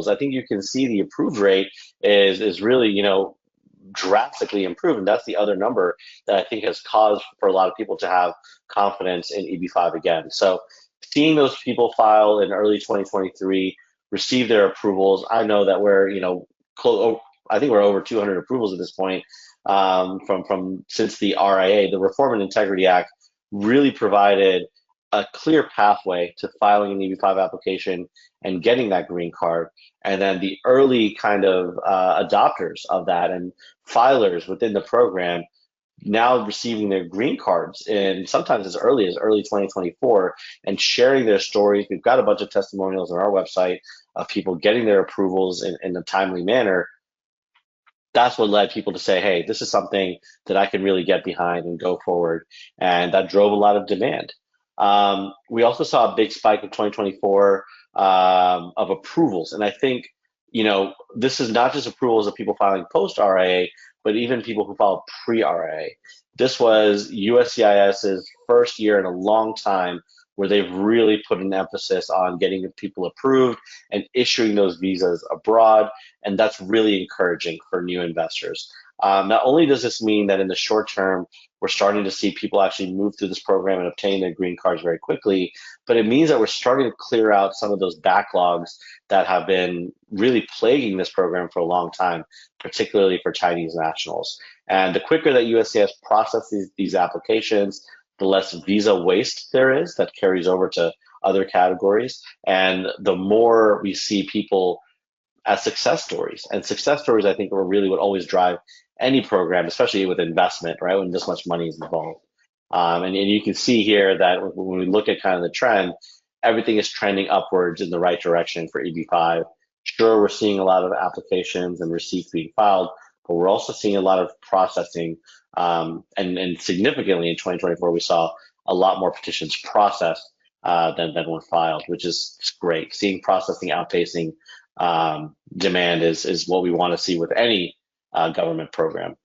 I think you can see the approved rate is really, drastically improved. And that's the other number that I think has caused for a lot of people to have confidence in EB-5 again. So seeing those people file in early 2023, receive their approvals, I know that we're, I think we're over 200 approvals at this point from since the RIA, the Reform and Integrity Act, really provided a clear pathway to filing an EB-5 application and getting that green card. And then the early kind of adopters of that and filers within the program now receiving their green cards and sometimes as early 2024 and sharing their stories. We've got a bunch of testimonials on our website of people getting their approvals in a timely manner. That's what led people to say, hey, this is something that I can really get behind and go forward. And that drove a lot of demand. We also saw a big spike in 2024 of approvals. And I think, this is not just approvals of people filing post-RIA, but even people who filed pre-RIA. This was USCIS's first year in a long time where they've really put an emphasis on getting people approved and issuing those visas abroad. And that's really encouraging for new investors. Not only does this mean that in the short term, we're starting to see people actually move through this program and obtain their green cards very quickly, but it means that we're starting to clear out some of those backlogs that have been really plaguing this program for a long time, particularly for Chinese nationals. And the quicker that USCIS processes these applications, the less visa waste there is that carries over to other categories. And the more we see people as success stories. And success stories, I think, are really what always drive any program, especially with investment, right, when this much money is involved. And you can see here that when we look at kind of the trend, everything is trending upwards in the right direction for EB-5. Sure, we're seeing a lot of applications and receipts being filed, but we're also seeing a lot of processing. And significantly in 2024, we saw a lot more petitions processed than were filed, which is great. Seeing processing outpacing demand is what we want to see with any government program.